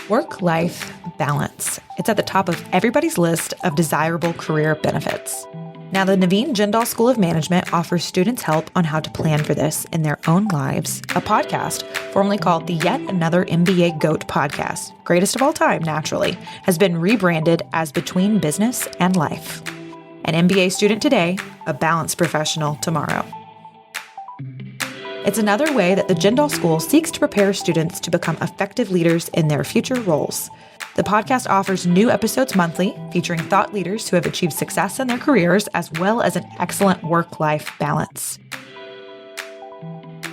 Work-life balance. It's at the top of everybody's list of desirable career benefits. Now, the Naveen Jindal School of Management offers students help on how to plan for this in their own lives. A podcast, formerly called the Yet Another MBA GOAT podcast, greatest of all time, naturally, has been rebranded as Between Business and Life. An MBA student today, a balanced professional tomorrow. It's another way that the Jindal School seeks to prepare students to become effective leaders in their future roles. The podcast offers new episodes monthly, featuring thought leaders who have achieved success in their careers, as well as an excellent work-life balance.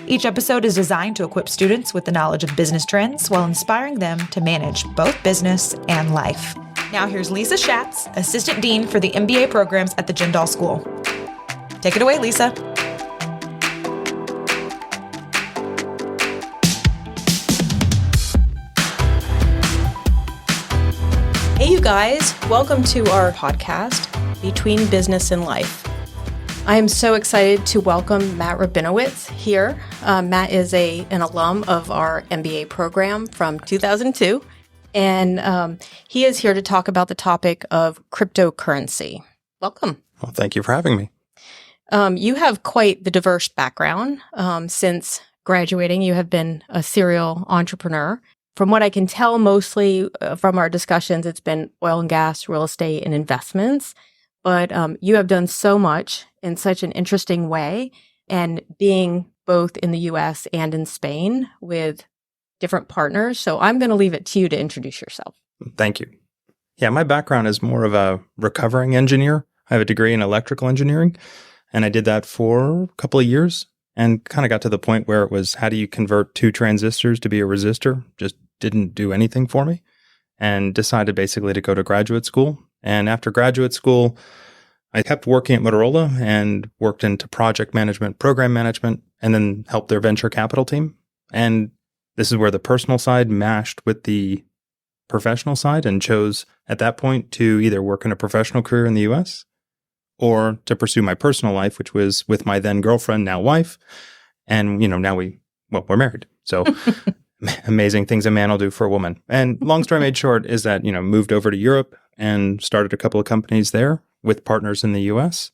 Each episode is designed to equip students with the knowledge of business trends while inspiring them to manage both business and life. Now here's Lisa Shatz, Assistant Dean for the MBA programs at the Jindal School. Take it away, Lisa. Hey, you guys. Welcome to our podcast, Between Business and Life. I am so excited to welcome Matt Rabinowitz here. Matt is an alum of our MBA program from 2002, and he is here to talk about the topic of cryptocurrency. Welcome. Well, thank you for having me. You have quite the diverse background. Since graduating, you have been a serial entrepreneur. From what I can tell, mostly from our discussions, it's been oil and gas, real estate, and investments. But you have done so much in such an interesting way, and being both in the U.S. and in Spain with different partners. So I'm going to leave it to you to introduce yourself. Thank you. Yeah, my background is more of a recovering engineer. I have a degree in electrical engineering, and I did that for a couple of years and kind of got to the point where it was, how do you convert two transistors to be a resistor? Just didn't do anything for me, and decided basically to go to graduate school. And after graduate school, I kept working at Motorola and worked into project management, program management, and then helped their venture capital team. And this is where the personal side mashed with the professional side, and chose at that point to either work in a professional career in the US or to pursue my personal life, which was with my then girlfriend, now wife. And, now we're married. So amazing things a man will do for a woman. And long story made short is that, moved over to Europe and started a couple of companies there with partners in the US.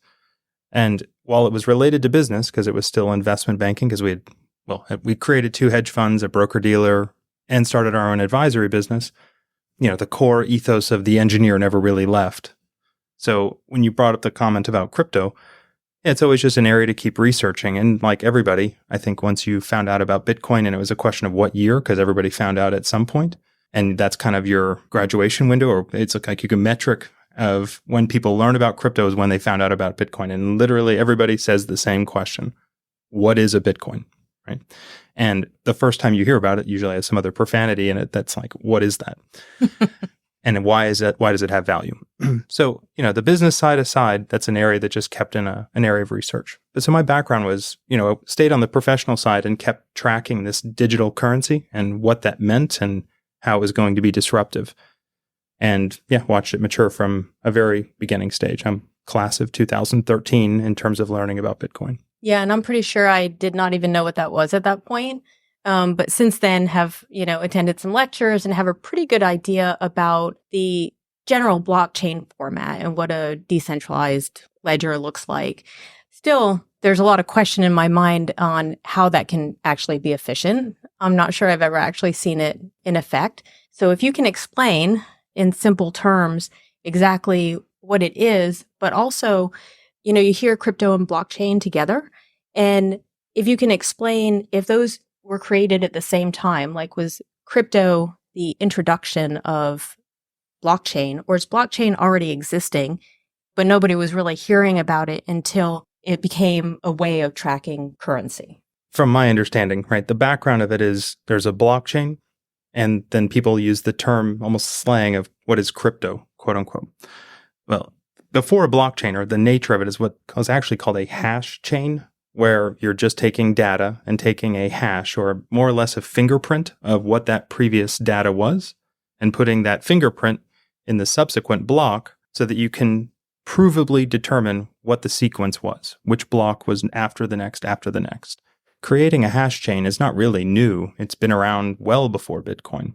And while it was related to business, because it was still investment banking, because we created two hedge funds, a broker-dealer, and started our own advisory business, the core ethos of the engineer never really left. So when you brought up the comment about crypto, it's always just an area to keep researching. And like everybody, I think once you found out about Bitcoin, and it was a question of what year, because everybody found out at some point, and that's kind of your graduation window, or it's like you can metric of when people learn about crypto is when they found out about Bitcoin. And literally everybody says the same question: what is a Bitcoin? Right? And the first time you hear about it, usually has some other profanity in it that's like, what is that? And why is that? Why does it have value? So, the business side aside, that's an area that just kept in an area of research. But so my background was, stayed on the professional side and kept tracking this digital currency and what that meant and how it was going to be disruptive. And watched it mature from a very beginning stage. I'm class of 2013 in terms of learning about Bitcoin. Yeah, and I'm pretty sure I did not even know what that was at that point. But since then have, attended some lectures and have a pretty good idea about the general blockchain format and what a decentralized ledger looks like. Still, there's a lot of question in my mind on how that can actually be efficient. I'm not sure I've ever actually seen it in effect. So if you can explain in simple terms exactly what it is, but also, you hear crypto and blockchain together. And if you can explain if those were created at the same time, like was crypto the introduction of blockchain, or is blockchain already existing, but nobody was really hearing about it until it became a way of tracking currency? From my understanding, right, the background of it is there's a blockchain, and then people use the term almost slang of what is crypto, quote unquote. Well, before a blockchain, or the nature of it, is what was actually called a hash chain, where you're just taking data and taking a hash, or more or less a fingerprint of what that previous data was, and putting that fingerprint in the subsequent block so that you can provably determine what the sequence was, which block was after the next, after the next. Creating a hash chain is not really new. It's been around well before Bitcoin.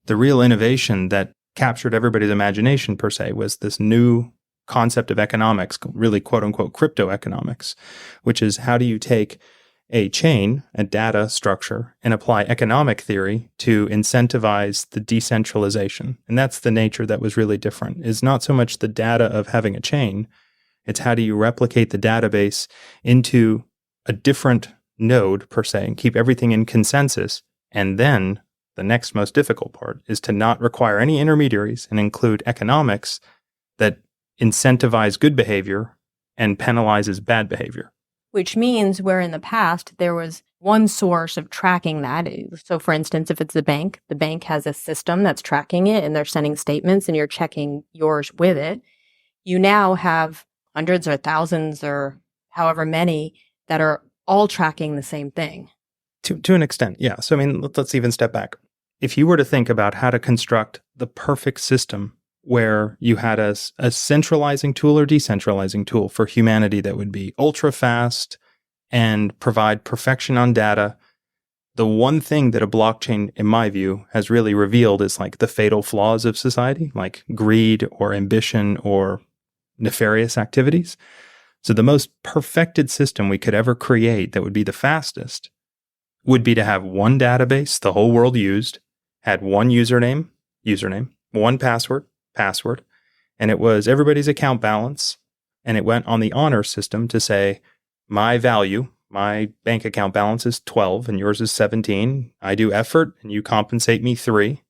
The real innovation that captured everybody's imagination, per se, was this new concept of economics, really quote unquote crypto economics, which is how do you take a chain, a data structure, and apply economic theory to incentivize the decentralization. And that's the nature that was really different, is not so much the data of having a chain, it's how do you replicate the database into a different node, per se, and keep everything in consensus. And then the next most difficult part is to not require any intermediaries and include economics that incentivize good behavior and penalizes bad behavior. Which means where in the past there was one source of tracking that. So for instance, if it's the bank has a system that's tracking it and they're sending statements and you're checking yours with it. You now have hundreds or thousands or however many that are all tracking the same thing. To an extent, yeah. So I mean, let's even step back. If you were to think about how to construct the perfect system where you had a centralizing tool or decentralizing tool for humanity that would be ultra fast and provide perfection on data, the one thing that a blockchain, in my view, has really revealed is like the fatal flaws of society, like greed or ambition or nefarious activities. So the most perfected system we could ever create that would be the fastest would be to have one database the whole world used, had one username, one password, and it was everybody's account balance, and it went on the honor system to say, my value, my bank account balance is 12 and yours is 17. I do effort and you compensate me 3.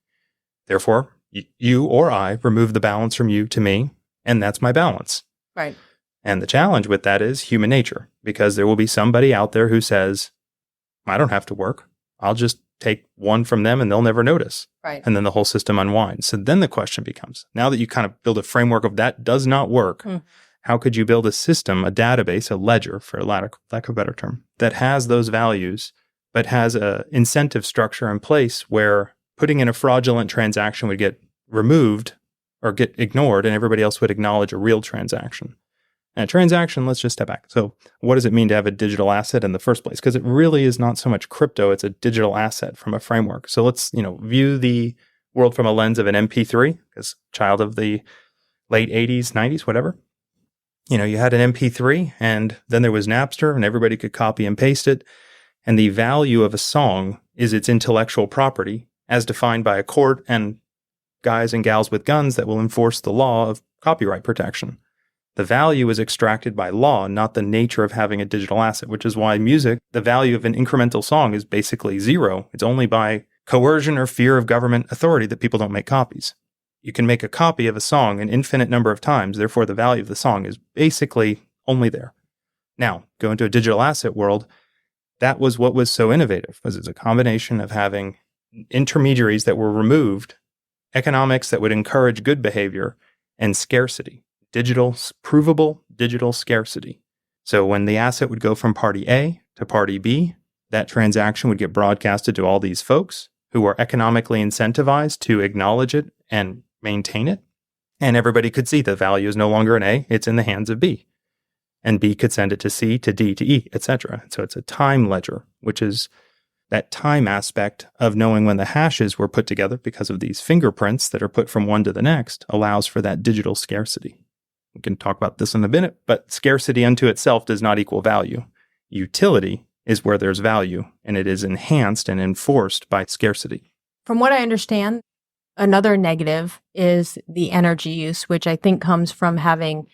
Therefore, you or I remove the balance from you to me, and that's my balance. Right. And the challenge with that is human nature, because there will be somebody out there who says, I don't have to work. I'll just take one from them and they'll never notice. Right. And then the whole system unwinds. So then the question becomes, now that you kind of build a framework of that does not work, how could you build a system, a database, a ledger, for lack of a better term, that has those values, but has a incentive structure in place where putting in a fraudulent transaction would get removed or get ignored and everybody else would acknowledge a real transaction. And a transaction, let's just step back. So what does it mean to have a digital asset in the first place? Because it really is not so much crypto, it's a digital asset from a framework. So let's, view the world from a lens of an MP3, as child of the late 80s, 90s, whatever. You had an MP3 and then there was Napster and everybody could copy and paste it. And the value of a song is its intellectual property as defined by a court and guys and gals with guns that will enforce the law of copyright protection. The value is extracted by law, not the nature of having a digital asset, which is why music, the value of an incremental song is basically zero. It's only by coercion or fear of government authority that people don't make copies. You can make a copy of a song an infinite number of times, therefore the value of the song is basically only there. Now, go into a digital asset world, that was what was so innovative, was it's a combination of having intermediaries that were removed, economics that would encourage good behavior, and scarcity. Provable digital scarcity. So when the asset would go from party A to party B, that transaction would get broadcasted to all these folks who are economically incentivized to acknowledge it and maintain it. And everybody could see the value is no longer in A, it's in the hands of B. And B could send it to C, to D, to E, etc. So it's a time ledger, which is that time aspect of knowing when the hashes were put together because of these fingerprints that are put from one to the next allows for that digital scarcity. We can talk about this in a minute, but scarcity unto itself does not equal value. Utility is where there's value, and it is enhanced and enforced by scarcity. From what I understand, another negative is the energy use, which I think comes from having,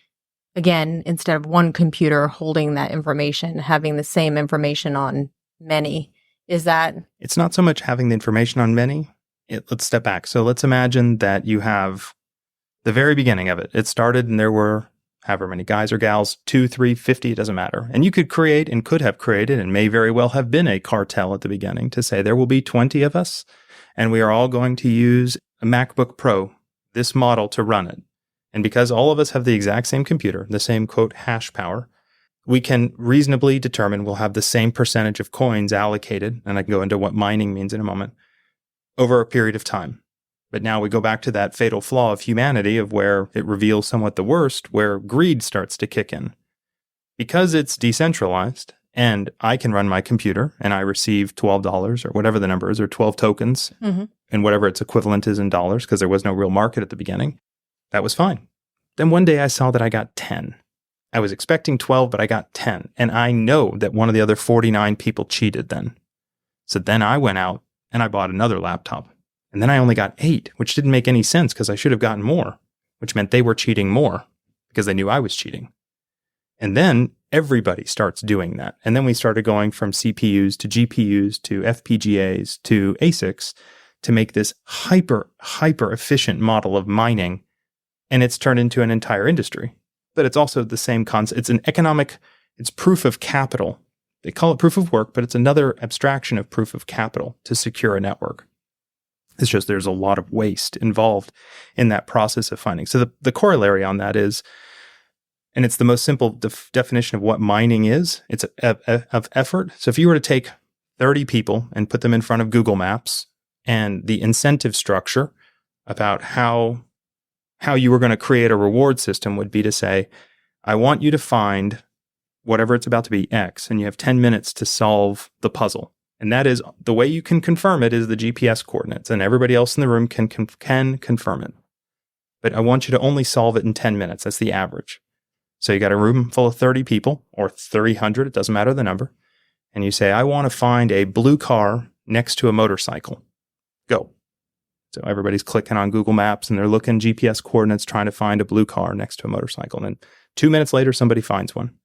again, instead of one computer holding that information, having the same information on many. Is that? It's not so much having the information on many. Let's step back. So let's imagine that you have the very beginning of it. It started and there were however many guys or gals, 2, 3, 50, it doesn't matter. And you could create and could have created and may very well have been a cartel at the beginning to say there will be 20 of us and we are all going to use a MacBook Pro, this model, to run it. And because all of us have the exact same computer, the same, quote, hash power, we can reasonably determine we'll have the same percentage of coins allocated, and I can go into what mining means in a moment, over a period of time. But now we go back to that fatal flaw of humanity of where it reveals somewhat the worst, where greed starts to kick in. Because it's decentralized and I can run my computer and I receive $12 or whatever the number is, or 12 tokens, and whatever its equivalent is in dollars, because there was no real market at the beginning, that was fine. Then one day I saw that I got 10. I was expecting 12, but I got 10. And I know that one of the other 49 people cheated then. So then I went out and I bought another laptop. And then I only got 8, which didn't make any sense because I should have gotten more, which meant they were cheating more because they knew I was cheating. And then everybody starts doing that. And then we started going from CPUs to GPUs to FPGAs to ASICs to make this hyper efficient model of mining. And it's turned into an entire industry. But it's also the same concept. It's proof of capital. They call it proof of work, but it's another abstraction of proof of capital to secure a network. It's just there's a lot of waste involved in that process of finding. So the corollary on that is, and it's the most simple definition of what mining is, it's of effort. So if you were to take 30 people and put them in front of Google Maps, and the incentive structure about how you were going to create a reward system would be to say, I want you to find whatever it's about to be X, and you have 10 minutes to solve the puzzle. And that is the way you can confirm it is the GPS coordinates, and everybody else in the room can confirm it. But I want you to only solve it in 10 minutes. That's the average. So you got a room full of 30 people or 300, it doesn't matter the number. And you say, I want to find a blue car next to a motorcycle. Go. So everybody's clicking on Google Maps and they're looking GPS coordinates, trying to find a blue car next to a motorcycle. And then 2 minutes later, somebody finds one,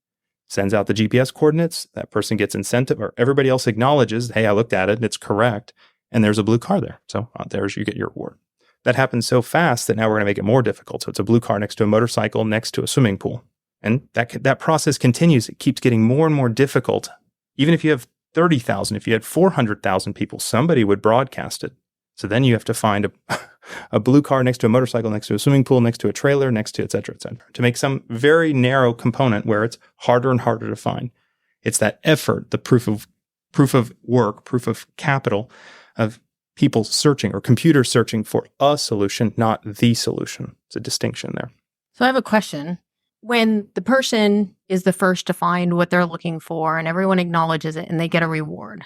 sends out the GPS coordinates. That person gets incentive, or everybody else acknowledges, hey, I looked at it, it's correct. And there's a blue car there. So you get your reward. That happens so fast that now we're going to make it more difficult. So it's a blue car next to a motorcycle next to a swimming pool. And that process continues. It keeps getting more and more difficult. Even if you have 30,000, if you had 400,000 people, somebody would broadcast it. So then you have to find a blue car next to a motorcycle, next to a swimming pool, next to a trailer, next to et cetera, to make some very narrow component where it's harder and harder to find. It's that effort, the proof of work, proof of capital of people searching or computers searching for a solution, not the solution. It's a distinction there. So I have a question. When the person is the first to find what they're looking for and everyone acknowledges it and they get a reward,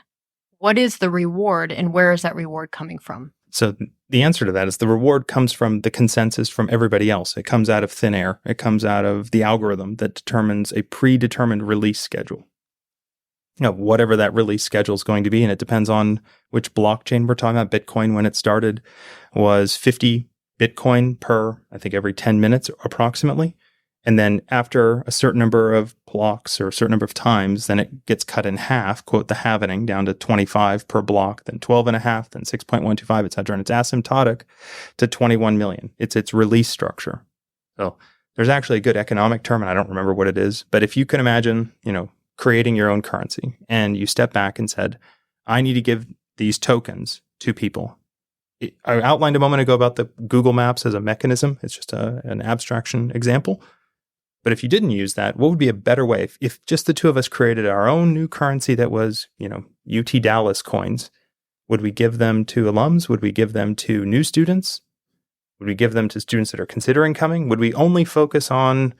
what is the reward and where is that reward coming from? So the answer to that is the reward comes from the consensus from everybody else. It comes out of thin air. It comes out of the algorithm that determines a predetermined release schedule. Whatever that release schedule is going to be, and it depends on which blockchain we're talking about. Bitcoin, when it started, was 50 Bitcoin per, I think, every 10 minutes approximately. And then after a certain number of blocks or a certain number of times, then it gets cut in half, quote, the halvening, down to 25 per block, then 12 and a half, then 6.125, et cetera. And it's asymptotic to 21 million. It's its release structure. So there's actually a good economic term, and I don't remember what it is. But if you can imagine, creating your own currency, and you step back and said, I need to give these tokens to people. I outlined a moment ago about the Google Maps as a mechanism. It's just an abstraction example. But if you didn't use that, what would be a better way? If just the two of us created our own new currency that was, UT Dallas coins, would we give them to alums? Would we give them to new students? Would we give them to students that are considering coming? Would we only focus on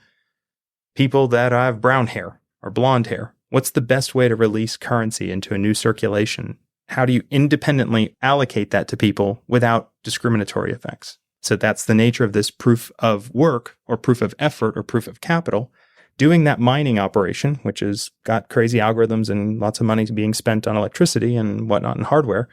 people that have brown hair or blonde hair? What's the best way to release currency into a new circulation? How do you independently allocate that to people without discriminatory effects? So that's the nature of this proof of work or proof of effort or proof of capital. Doing that mining operation, which has got crazy algorithms and lots of money being spent on electricity and whatnot and hardware,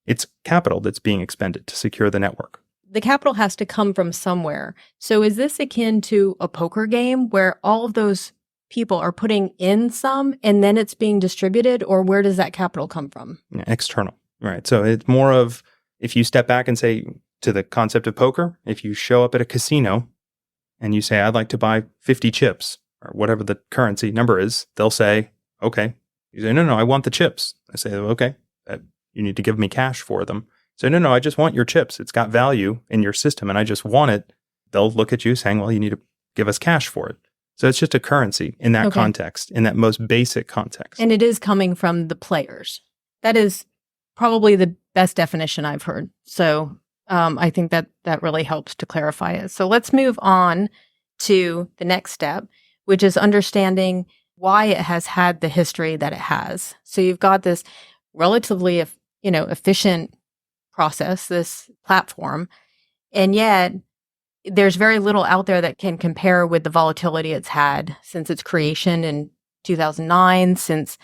it's capital that's being expended to secure the network. The capital has to come from somewhere. So is this akin to a poker game where all of those people are putting in some and then it's being distributed, or where does that capital come from? External, right? So it's more of, if you step back and say, to the concept of poker, if you show up at a casino and you say, I'd like to buy 50 chips or whatever the currency number is, they'll say, okay. You say, no, I want the chips. I say, okay, you need to give me cash for them. So no, I just want your chips. It's got value in your system and I just want it. They'll look at you saying, well, you need to give us cash for it. So it's just a currency in that context, in that most basic context. And it is coming from the players. That is probably the best definition I've heard. So I think that really helps to clarify it. So let's move on to the next step, which is understanding why it has had the history that it has. So you've got this relatively, efficient process, this platform, and yet there's very little out there that can compare with the volatility it's had since its creation in 2009, since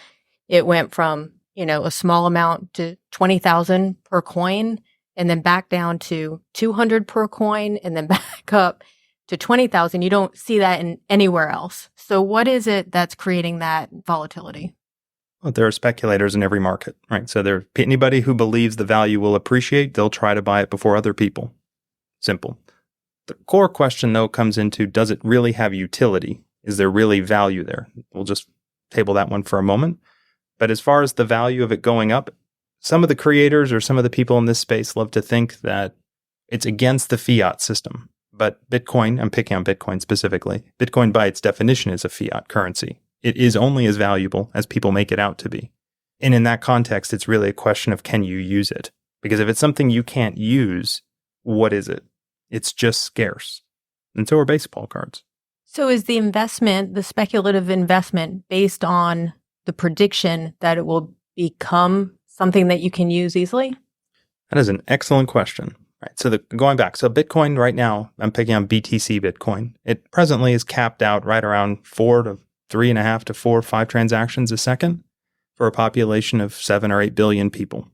it went from, a small amount to 20,000 per coin, and then back down to 200 per coin, and then back up to 20,000. You don't see that in anywhere else. So what is it that's creating that volatility? Well, there are speculators in every market, right? So there, anybody who believes the value will appreciate, they'll try to buy it before other people. Simple. The core question, though, comes into, does it really have utility? Is there really value there? We'll just table that one for a moment. But as far as the value of it going up, some of the creators or some of the people in this space love to think that it's against the fiat system. But Bitcoin, I'm picking on Bitcoin specifically, Bitcoin by its definition is a fiat currency. It is only as valuable as people make it out to be. And in that context, it's really a question of, can you use it? Because if it's something you can't use, what is it? It's just scarce. And so are baseball cards. So is the investment, the speculative investment, based on the prediction that it will become something that you can use easily? That is an excellent question. Right. So going back, so Bitcoin right now, I'm picking on BTC Bitcoin. It presently is capped out right around 4 to 3.5 to 4 or 5 transactions a second for a population of 7 or 8 billion people.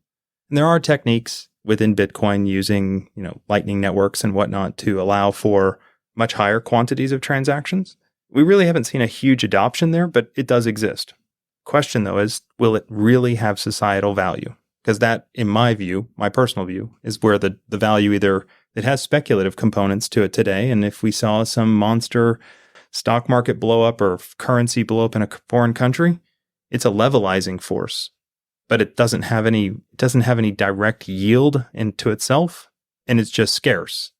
And there are techniques within Bitcoin using, lightning networks and whatnot to allow for much higher quantities of transactions. We really haven't seen a huge adoption there, but it does exist. Question, though, is will it really have societal value? Because that, in my view, my personal view, is where the value either it has speculative components to it today. And if we saw some monster stock market blow up or currency blow up in a foreign country, it's a levelizing force. But it doesn't have any direct yield into itself, and it's just scarce.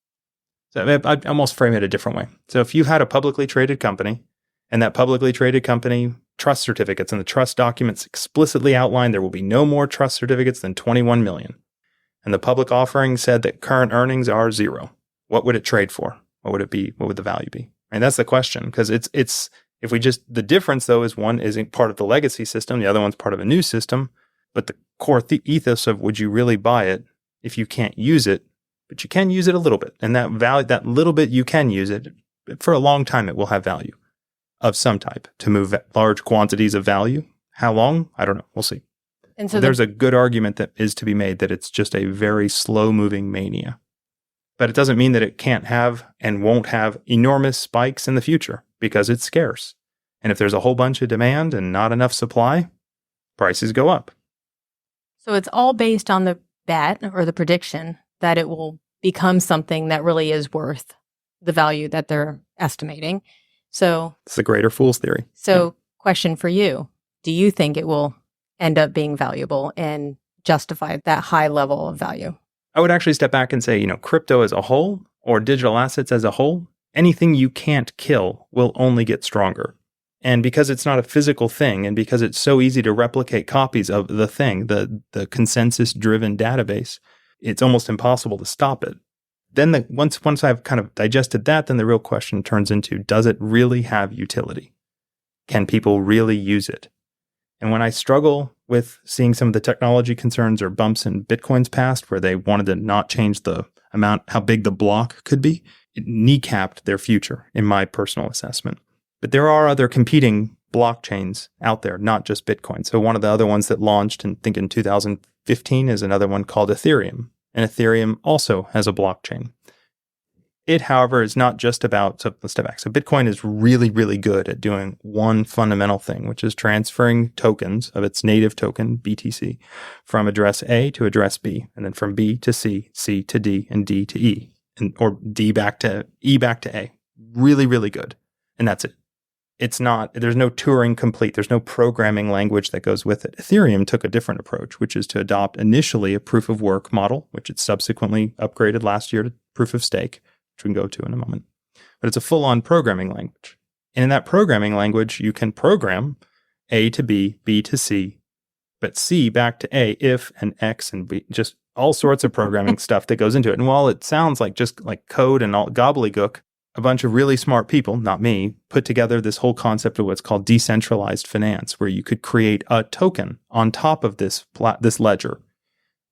So I'd almost frame it a different way. So if you had a publicly traded company, and that publicly traded company trust certificates, and the trust documents explicitly outline there will be no more trust certificates than 21 million. And the public offering said that current earnings are 0. What would it trade for? What would it be? What would the value be? And that's the question, because it's if we just, the difference though is one isn't part of the legacy system, the other one's part of a new system, but the core ethos of would you really buy it if you can't use it, but you can use it a little bit. And that value, that little bit you can use it, for a long time it will have value of some type to move large quantities of value. How long? I don't know. We'll see. And so there's a good argument that is to be made that it's just a very slow moving mania. But it doesn't mean that it can't have and won't have enormous spikes in the future because it's scarce. And if there's a whole bunch of demand and not enough supply, prices go up. So it's all based on the bet or the prediction that it will become something that really is worth the value that they're estimating. So it's the greater fool's theory. So question for you, do you think it will end up being valuable and justify that high level of value? I would actually step back and say, crypto as a whole or digital assets as a whole, anything you can't kill will only get stronger. And because it's not a physical thing and because it's so easy to replicate copies of the thing, the consensus-driven database, it's almost impossible to stop it. Then once I've kind of digested that, then the real question turns into, does it really have utility? Can people really use it? And when I struggle with seeing some of the technology concerns or bumps in Bitcoin's past where they wanted to not change the amount, how big the block could be, it kneecapped their future, in my personal assessment. But there are other competing blockchains out there, not just Bitcoin. So one of the other ones that launched, I think in 2015, is another one called Ethereum. And Ethereum also has a blockchain. It, however, is not just about, so let's step back. So Bitcoin is really, really good at doing one fundamental thing, which is transferring tokens of its native token, BTC, from address A to address B, and then from B to C, C to D, and D to E, or D back to E back to A. Really, really good. And that's it. It's not, there's no Turing complete, there's no programming language that goes with it. Ethereum took a different approach, which is to adopt initially a proof of work model, which it subsequently upgraded last year to proof of stake, which we can go to in a moment. But it's a full-on programming language. And in that programming language, you can program A to B, B to C, but C back to A if and X and B, just all sorts of programming stuff that goes into it. And while it sounds like just like code and all gobbledygook, a bunch of really smart people, not me, put together this whole concept of what's called decentralized finance, where you could create a token on top of this ledger.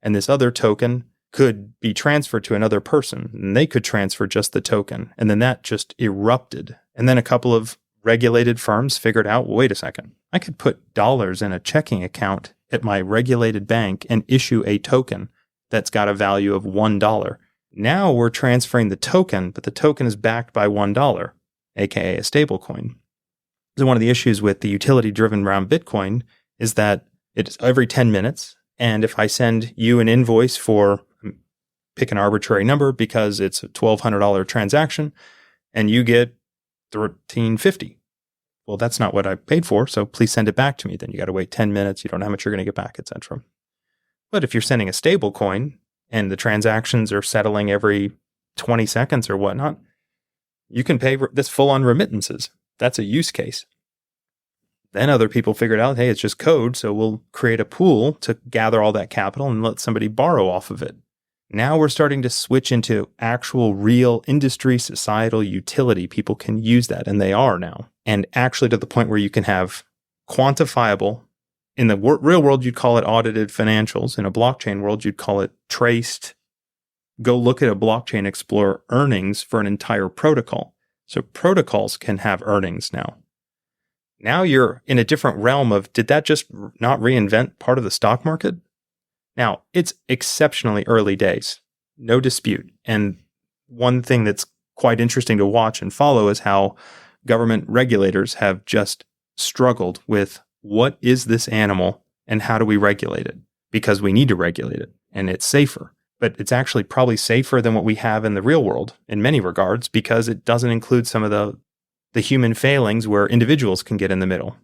And this other token could be transferred to another person, and they could transfer just the token. And then that just erupted. And then a couple of regulated firms figured out, well, wait a second, I could put dollars in a checking account at my regulated bank and issue a token that's got a value of $1. Now we're transferring the token, but the token is backed by $1, aka a stable coin. So one of the issues with the utility driven around Bitcoin is that it's every 10 minutes. And if I send you an invoice for, pick an arbitrary number because it's a $1,200 transaction, and you get $1,350. Well, that's not what I paid for, so please send it back to me. Then you got to wait 10 minutes. You don't know how much you're going to get back, etc. But if you're sending a stable coin and the transactions are settling every 20 seconds or whatnot, you can pay this full-on remittances. That's a use case. Then other people figured out, hey, it's just code, so we'll create a pool to gather all that capital and let somebody borrow off of it. Now we're starting to switch into actual real industry, societal utility. People can use that, and they are now. And actually to the point where you can have quantifiable, in the real world, you'd call it audited financials. In a blockchain world, you'd call it traced. Go look at a blockchain explorer earnings for an entire protocol. So protocols can have earnings now. Now you're in a different realm of, did that just not reinvent part of the stock market? Now, it's exceptionally early days, no dispute. And one thing that's quite interesting to watch and follow is how government regulators have just struggled with what is this animal and how do we regulate it? Because we need to regulate it and it's safer. But it's actually probably safer than what we have in the real world in many regards because it doesn't include some of the human failings where individuals can get in the middle.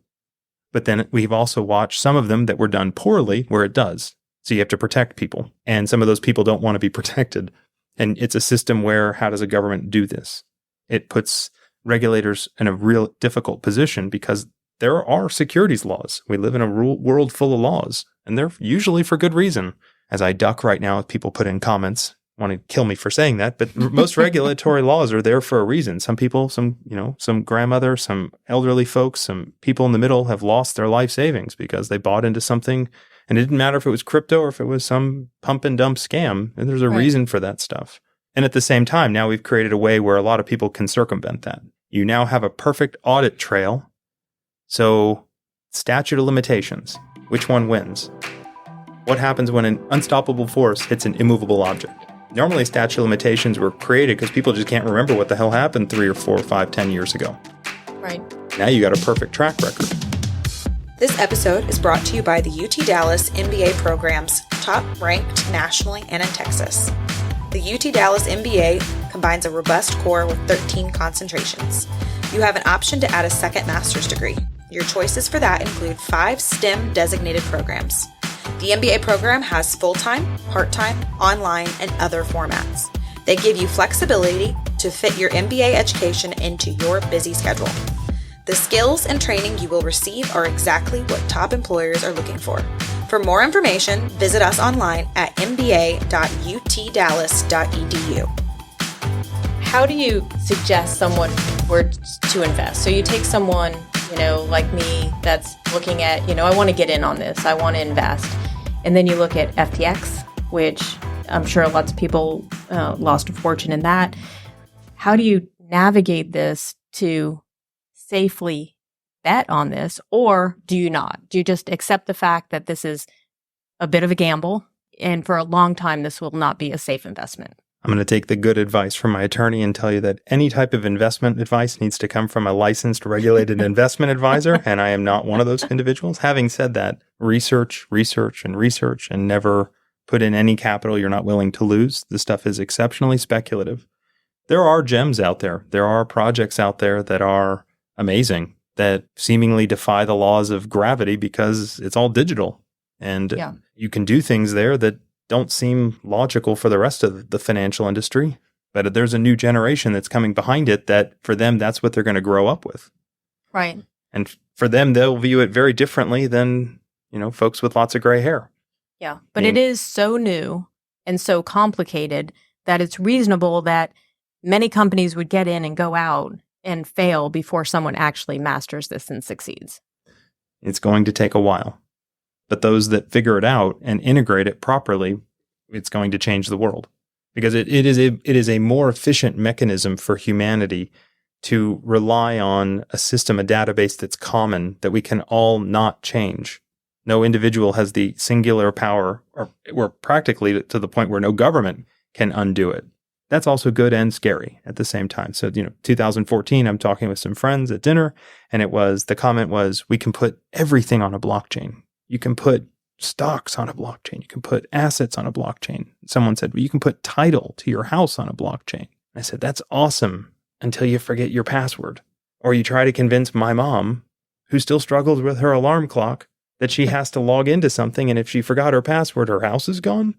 But then we've also watched some of them that were done poorly where it does. So you have to protect people. And some of those people don't want to be protected. And it's a system where, how does a government do this? It puts regulators in a real difficult position because there are securities laws. We live in a world full of laws, and they're usually for good reason. As I duck right now, people put in comments, want to kill me for saying that, but most regulatory laws are there for a reason. Some people, some grandmother, some elderly folks, some people in the middle have lost their life savings because they bought into something. And it didn't matter if it was crypto or if it was some pump and dump scam. And there's a reason for that stuff. And at the same time, now we've created a way where a lot of people can circumvent that. You now have a perfect audit trail. So statute of limitations, which one wins? What happens when an unstoppable force hits an immovable object? Normally, statute of limitations were created because people just can't remember what the hell happened 3 or 4 or 5, 10 years ago. Right. Now you got a perfect track record. This episode is brought to you by the UT Dallas MBA programs, top ranked nationally and in Texas. The UT Dallas MBA combines a robust core with 13 concentrations. You have an option to add a second master's degree. Your choices for that include 5 STEM designated programs. The MBA program has full-time, part-time, online, and other formats. They give you flexibility to fit your MBA education into your busy schedule. The skills and training you will receive are exactly what top employers are looking for. For more information, visit us online at mba.utdallas.edu. How do you suggest someone were to invest? So you take someone, like me that's looking at, I want to get in on this. I want to invest. And then you look at FTX, which I'm sure lots of people lost a fortune in that. How do you navigate this to safely bet on this, or do you not? Do you just accept the fact that this is a bit of a gamble, and for a long time, this will not be a safe investment? I'm going to take the good advice from my attorney and tell you that any type of investment advice needs to come from a licensed, regulated investment advisor, and I am not one of those individuals. Having said that, research, and never put in any capital you're not willing to lose. This stuff is exceptionally speculative. There are gems out there. There are projects out there that are amazing, that seemingly defy the laws of gravity because it's all digital. And you can do things there that don't seem logical for the rest of the financial industry. But there's a new generation that's coming behind it that for them, that's what they're going to grow up with. Right. And for them, they'll view it very differently than, folks with lots of gray hair. Yeah. But it is so new and so complicated that it's reasonable that many companies would get in and go out and fail before someone actually masters this and succeeds. It's going to take a while. But those that figure it out and integrate it properly, it's going to change the world. Because it is a more efficient mechanism for humanity to rely on a system, a database that's common, that we can all not change. No individual has the singular power, or we're practically to the point where no government can undo it. That's also good and scary at the same time. So, 2014, I'm talking with some friends at dinner, and the comment was, we can put everything on a blockchain. You can put stocks on a blockchain. You can put assets on a blockchain. Someone said, well, you can put title to your house on a blockchain. I said, that's awesome until you forget your password. Or you try to convince my mom, who still struggles with her alarm clock, that she has to log into something, and if she forgot her password, her house is gone.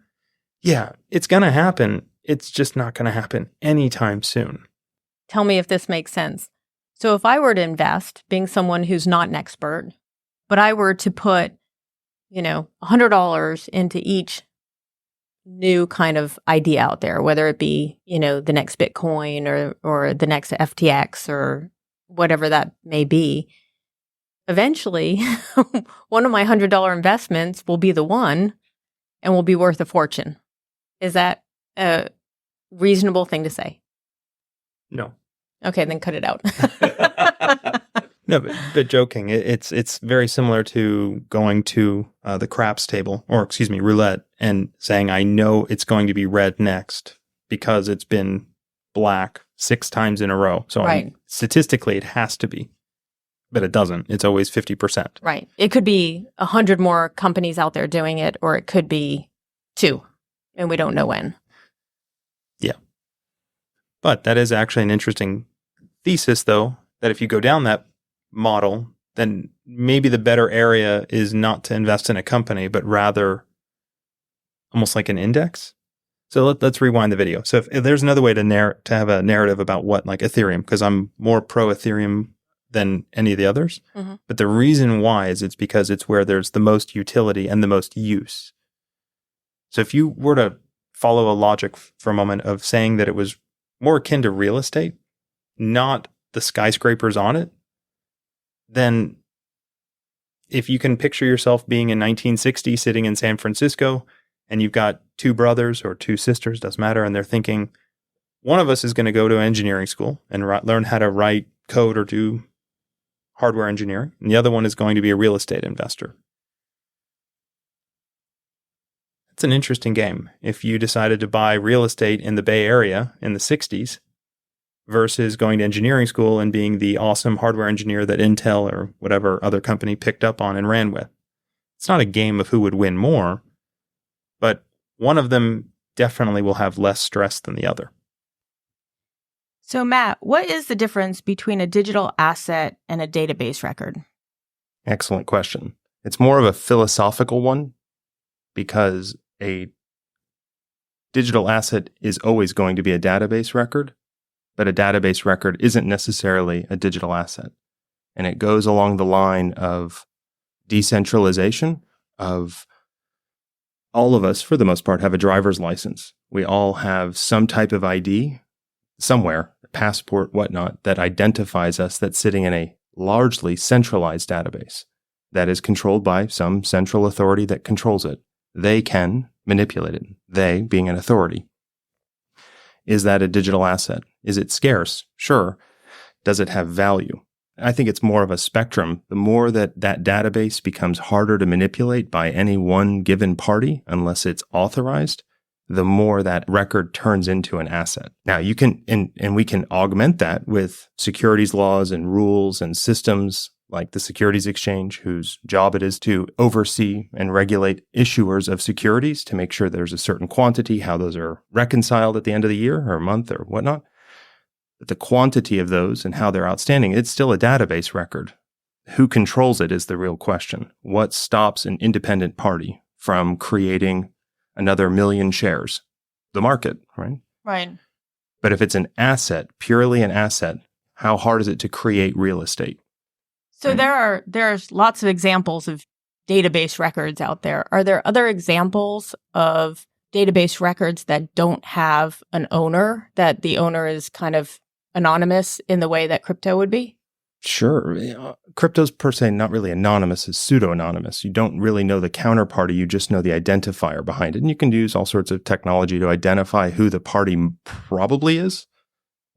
Yeah, it's going to happen. It's just not going to happen anytime soon. Tell me if this makes sense. So if I were to invest, being someone who's not an expert, but I were to put, $100 into each new kind of idea out there, whether it be, the next Bitcoin or the next FTX or whatever that may be, eventually one of my $100 investments will be the one and will be worth a fortune. Is that a reasonable thing to say? No. Okay, then cut it out. No, but joking, it's very similar to going to the craps table, or roulette, and saying, I know it's going to be red next because it's been black 6 times in a row. So right. Statistically, it has to be, but it doesn't. It's always 50%. Right. It could be 100 more companies out there doing it, or it could be 2, and we don't know when. Yeah. But that is actually an interesting thesis, though, that if you go down that model, then maybe the better area is not to invest in a company, but rather almost like an index. So let's rewind the video. So if there's another way to have a narrative about what, like Ethereum, because I'm more pro Ethereum than any of the others. Mm-hmm. But the reason why is it's because it's where there's the most utility and the most use. So if you were to follow a logic for a moment of saying that it was more akin to real estate, not the skyscrapers on it, then if you can picture yourself being in 1960 sitting in San Francisco and you've got 2 brothers or 2 sisters, doesn't matter, and they're thinking, one of us is going to go to engineering school and learn how to write code or do hardware engineering, and the other one is going to be a real estate investor. It's an interesting game. If you decided to buy real estate in the Bay Area in the 60s, versus going to engineering school and being the awesome hardware engineer that Intel or whatever other company picked up on and ran with. It's not a game of who would win more, but one of them definitely will have less stress than the other. So Matt, what is the difference between a digital asset and a database record? Excellent question. It's more of a philosophical one because a digital asset is always going to be a database record. But a database record isn't necessarily a digital asset. And it goes along the line of decentralization of all of us, for the most part, have a driver's license. We all have some type of ID somewhere, a passport, whatnot, that identifies us, that's sitting in a largely centralized database that is controlled by some central authority that controls it. They can manipulate it, they being an authority. Is that a digital asset? Is it scarce? Sure. Does it have value? I think it's more of a spectrum. The more that database becomes harder to manipulate by any one given party, unless it's authorized, the more that record turns into an asset. Now you can, and we can augment that with securities laws and rules and systems like the Securities Exchange, whose job it is to oversee and regulate issuers of securities to make sure there's a certain quantity, how those are reconciled at the end of the year or month or whatnot. But the quantity of those and how they're outstanding, it's still a database record. Who controls it is the real question. What stops an independent party from creating another million shares? The market, right? Right. But if it's an asset, purely an asset, how hard is it to create real estate? So there's lots of examples of database records out there. Are there other examples of database records that don't have an owner, that the owner is kind of anonymous in the way that crypto would be? Sure. Crypto's per se not really anonymous, it's pseudo-anonymous. You don't really know the counterparty, you just know the identifier behind it. And you can use all sorts of technology to identify who the party probably is.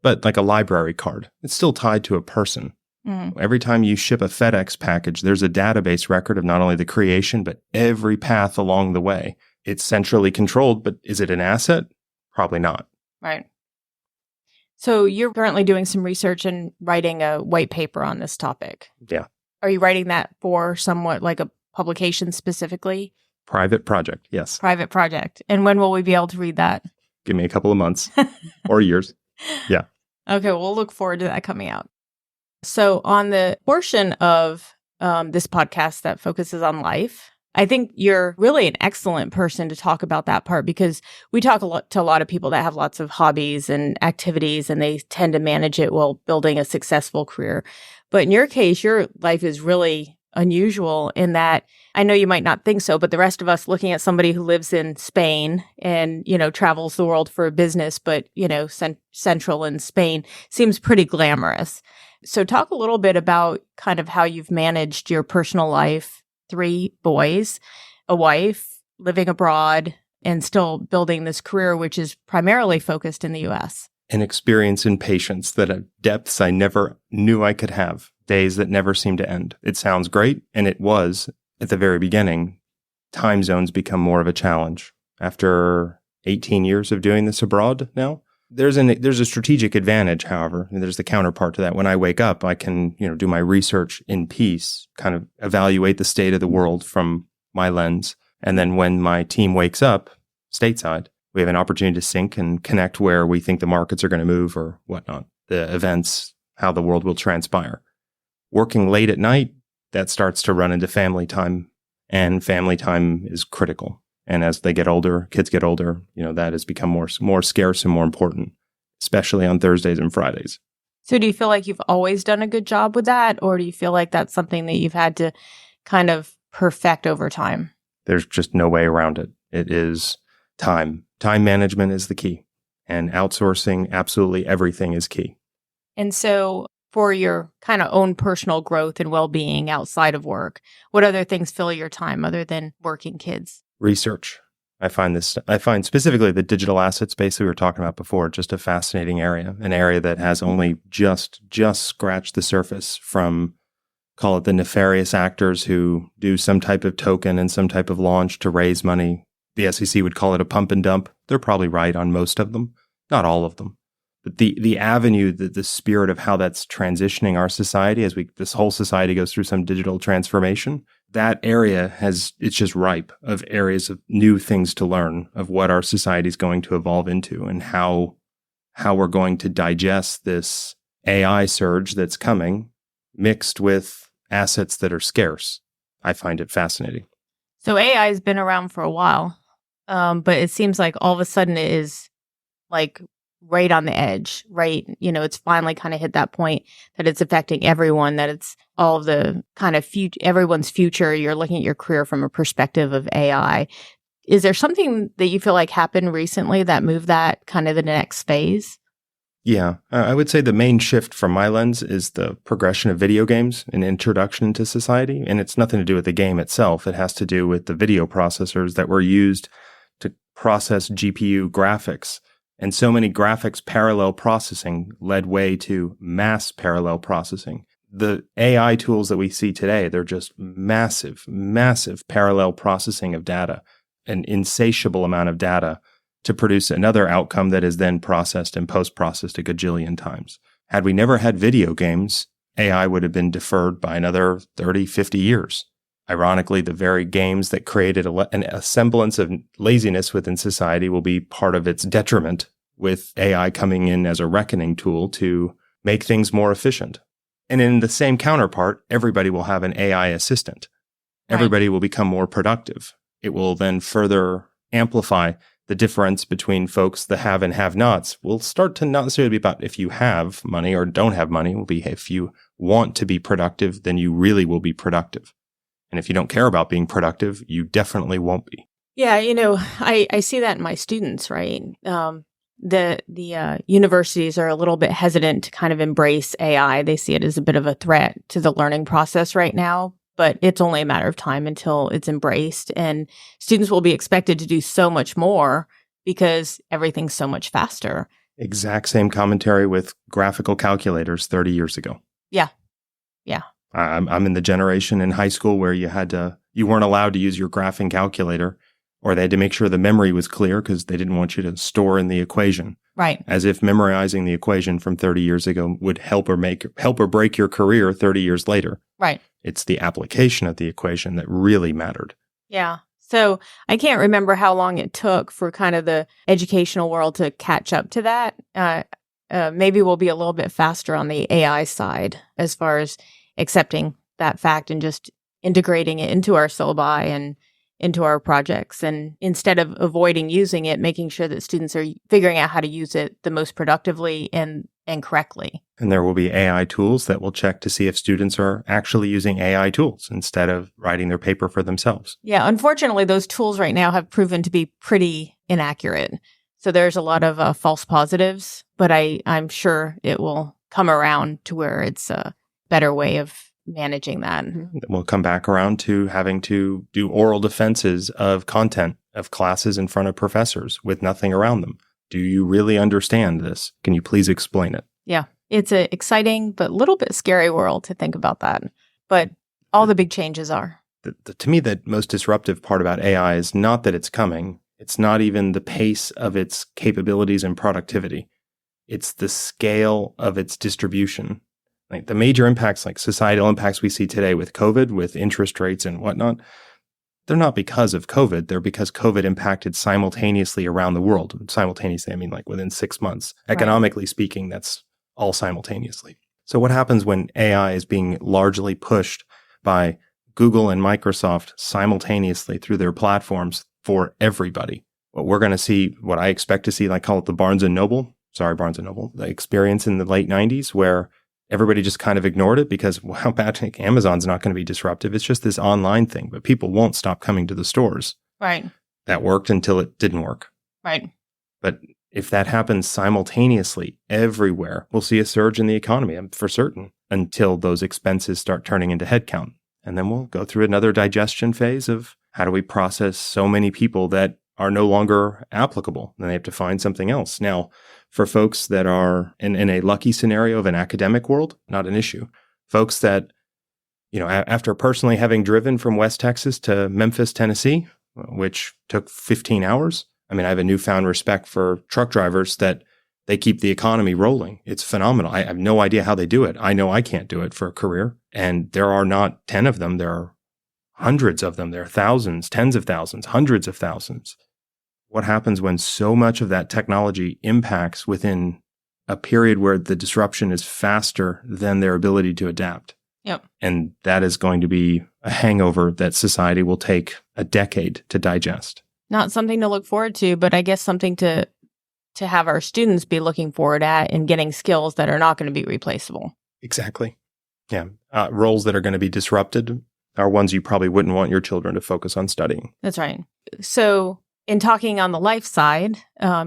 But like a library card, it's still tied to a person. Every time you ship a FedEx package, there's a database record of not only the creation, but every path along the way. It's centrally controlled, but is it an asset? Probably not. Right. So you're currently doing some research and writing a white paper on this topic. Yeah. Are you writing that for somewhat like a publication specifically? Private project, yes. Private project. And when will we be able to read that? Give me a couple of months or years. Yeah. Okay, we'll look forward to that coming out. So on the portion of this podcast that focuses on life, I think you're really an excellent person to talk about that part, because we talk to a lot of people that have lots of hobbies and activities, and they tend to manage it while building a successful career. But in your case, your life is really unusual in that, I know you might not think so, but the rest of us looking at somebody who lives in Spain and, travels the world for a business, but, central in Spain seems pretty glamorous. So talk a little bit about kind of how you've managed your personal life, 3 boys, a wife, living abroad, and still building this career, which is primarily focused in the U.S. An experience in patience that at depths I never knew I could have, days that never seem to end. It sounds great, and it was at the very beginning. Time zones become more of a challenge. After 18 years of doing this abroad now, there's a strategic advantage, however, and there's the counterpart to that. When I wake up, I can, do my research in peace, kind of evaluate the state of the world from my lens. And then when my team wakes up stateside, we have an opportunity to sync and connect where we think the markets are going to move or whatnot, the events, how the world will transpire. Working late at night, that starts to run into family time, and family time is critical. And as they get older, kids get older, that has become more scarce and more important, especially on Thursdays and Fridays. So do you feel like you've always done a good job with that? Or do you feel like that's something that you've had to kind of perfect over time? There's just no way around it. It is time. Time management is the key. And outsourcing absolutely everything is key. And so for your kind of own personal growth and well-being outside of work, what other things fill your time other than working kids? Research. I find specifically the digital asset space that we were talking about before, just a fascinating area, an area that has only just scratched the surface from, call it the nefarious actors who do some type of token and some type of launch to raise money. The SEC would call it a pump and dump. They're probably right on most of them, not all of them. But the avenue, the spirit of how that's transitioning our society as this whole society goes through some digital transformation, that area it's just ripe of areas of new things to learn, of what our society is going to evolve into and how we're going to digest this AI surge that's coming mixed with assets that are scarce. I find it fascinating. So AI has been around for a while, but it seems like all of a sudden it is like right on the edge, right? It's finally kind of hit that point that it's affecting everyone, that it's all of the kind of everyone's future. You're looking at your career from a perspective of AI. Is there something that you feel like happened recently that moved that kind of the next phase? Yeah, I would say the main shift from my lens is the progression of video games and introduction into society. And it's nothing to do with the game itself. It has to do with the video processors that were used to process GPU graphics. And so many graphics parallel processing led way to mass parallel processing. The AI tools that we see today, they're just massive parallel processing of data, an insatiable amount of data to produce another outcome that is then processed and post-processed a gajillion times. Had we never had video games, AI would have been deferred by another 30, 50 years. Ironically, the very games that created a semblance of laziness within society will be part of its detriment, with AI coming in as a reckoning tool to make things more efficient. And in the same counterpart, everybody will have an AI assistant. Everybody will become more productive. It will then further amplify the difference between folks, the have and have-nots. Will start to not necessarily be about if you have money or don't have money. It will be if you want to be productive, then you really will be productive. And if you don't care about being productive, you definitely won't be. Yeah, I see that in my students, right? The universities are a little bit hesitant to kind of embrace AI. They see it as a bit of a threat to the learning process right now, but it's only a matter of time until it's embraced. And students will be expected to do so much more because everything's so much faster. Exact same commentary with graphical calculators 30 years ago. Yeah. I'm in the generation in high school where you weren't allowed to use your graphing calculator, or they had to make sure the memory was clear because they didn't want you to store in the equation. Right. As if memorizing the equation from 30 years ago would help or break your career 30 years later. Right. It's the application of the equation that really mattered. Yeah. So I can't remember how long it took for kind of the educational world to catch up to that. Maybe we'll be a little bit faster on the AI side as far as accepting that fact and just integrating it into our syllabi and into our projects. And instead of avoiding using it, making sure that students are figuring out how to use it the most productively and correctly. And there will be AI tools that will check to see if students are actually using AI tools instead of writing their paper for themselves. Yeah, unfortunately, those tools right now have proven to be pretty inaccurate. So there's a lot of false positives, but I'm sure it will come around to where it's a better way of managing that. We'll come back around to having to do oral defenses of content of classes in front of professors with nothing around them. Do you really understand this? Can you please explain it? Yeah, it's an exciting but a little bit scary world to think about that. But all the big changes are. To me, the most disruptive part about AI is not that it's coming. It's not even the pace of its capabilities and productivity. It's the scale of its distribution. Like the major impacts, like societal impacts we see today with COVID, with interest rates and whatnot, they're not because of COVID. They're because COVID impacted simultaneously around the world. Simultaneously, I mean like within 6 months. Right. Economically speaking, that's all simultaneously. So what happens when AI is being largely pushed by Google and Microsoft simultaneously through their platforms for everybody? What we're going to see, what I expect to see, I call it the Barnes & Noble, the experience in the late 90s where everybody just kind of ignored it because, wow, Patrick, Amazon's not going to be disruptive. It's just this online thing, but people won't stop coming to the stores. Right. That worked until it didn't work. Right. But if that happens simultaneously everywhere, we'll see a surge in the economy for certain until those expenses start turning into headcount. And then we'll go through another digestion phase of how do we process so many people that are no longer applicable? Then they have to find something else. Now, for folks that are in a lucky scenario of an academic world, not an issue. Folks that, after personally having driven from West Texas to Memphis, Tennessee, which took 15 hours, I have a newfound respect for truck drivers that they keep the economy rolling. It's phenomenal. I have no idea how they do it. I know I can't do it for a career. And there are not 10 of them. There are hundreds of them. There are thousands, tens of thousands, hundreds of thousands. What happens when so much of that technology impacts within a period where the disruption is faster than their ability to adapt? Yep. And that is going to be a hangover that society will take a decade to digest. Not something to look forward to, but I guess something to have our students be looking forward at and getting skills that are not going to be replaceable. Exactly. Yeah. Roles that are going to be disrupted are ones you probably wouldn't want your children to focus on studying. That's right. So in talking on the life side,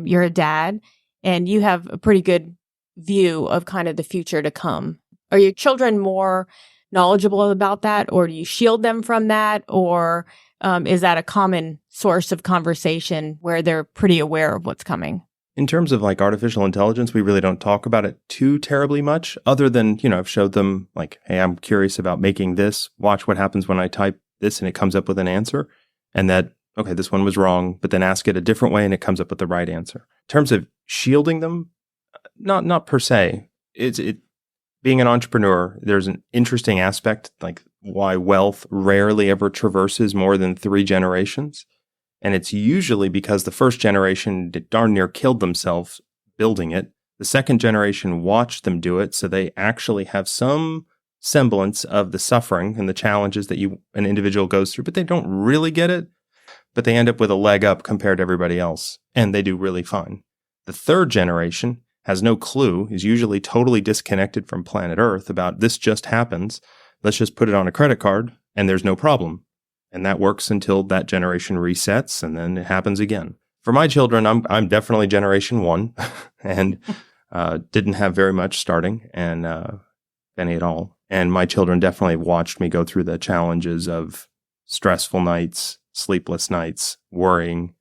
you're a dad and you have a pretty good view of kind of the future to come. Are your children more knowledgeable about that, or do you shield them from that? Or is that a common source of conversation where they're pretty aware of what's coming? In terms of artificial intelligence, we really don't talk about it too terribly much, other than, I've showed them hey, I'm curious about making this. Watch what happens when I type this and it comes up with an answer. And that, okay, this one was wrong, but then ask it a different way and it comes up with the right answer. In terms of shielding them, not per se. Being an entrepreneur, there's an interesting aspect, why wealth rarely ever traverses more than 3 generations. And it's usually because the first generation darn near killed themselves building it. The second generation watched them do it, so they actually have some semblance of the suffering and the challenges that an individual goes through, but they don't really get it. But they end up with a leg up compared to everybody else, and they do really fine. The third generation has no clue, is usually totally disconnected from planet Earth about this just happens. Let's just put it on a credit card, and there's no problem. And that works until that generation resets, and then it happens again. For my children, I'm definitely generation 1 and didn't have very much starting, and any at all. And my children definitely watched me go through the challenges of stressful nights, sleepless nights, worrying,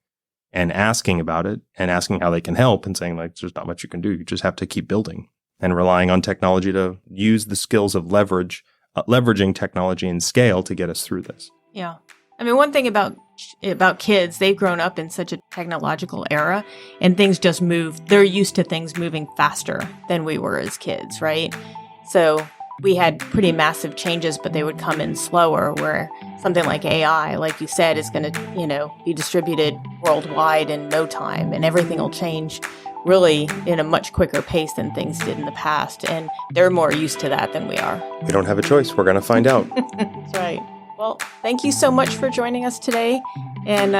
and asking about it, and asking how they can help, and saying, like, there's not much you can do. You just have to keep building, and relying on technology to use the skills of leveraging technology and scale to get us through this. Yeah. I mean, one thing about kids, they've grown up in such a technological era, and things just move. They're used to things moving faster than we were as kids, right? So we had pretty massive changes, but they would come in slower, where something like AI, like you said, is going to, be distributed worldwide in no time, and everything will change really in a much quicker pace than things did in the past. And they're more used to that than we are. We don't have a choice. We're going to find out. That's right. Well, thank you so much for joining us today, and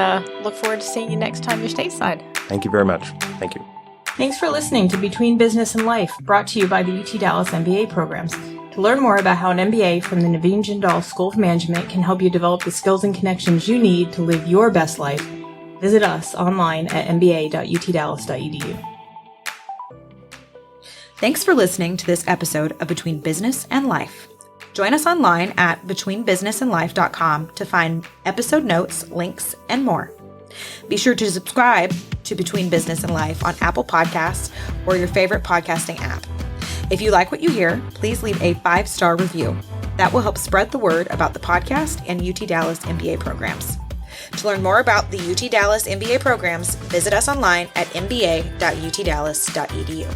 look forward to seeing you next time you're stateside. Thank you very much. Thank you. Thanks for listening to Between Business and Life, brought to you by the UT Dallas MBA programs. To learn more about how an MBA from the Naveen Jindal School of Management can help you develop the skills and connections you need to live your best life, visit us online at mba.utdallas.edu. Thanks for listening to this episode of Between Business and Life. Join us online at betweenbusinessandlife.com to find episode notes, links, and more. Be sure to subscribe to Between Business and Life on Apple Podcasts or your favorite podcasting app. If you like what you hear, please leave a 5-star review. That will help spread the word about the podcast and UT Dallas MBA programs. To learn more about the UT Dallas MBA programs, visit us online at mba.utdallas.edu.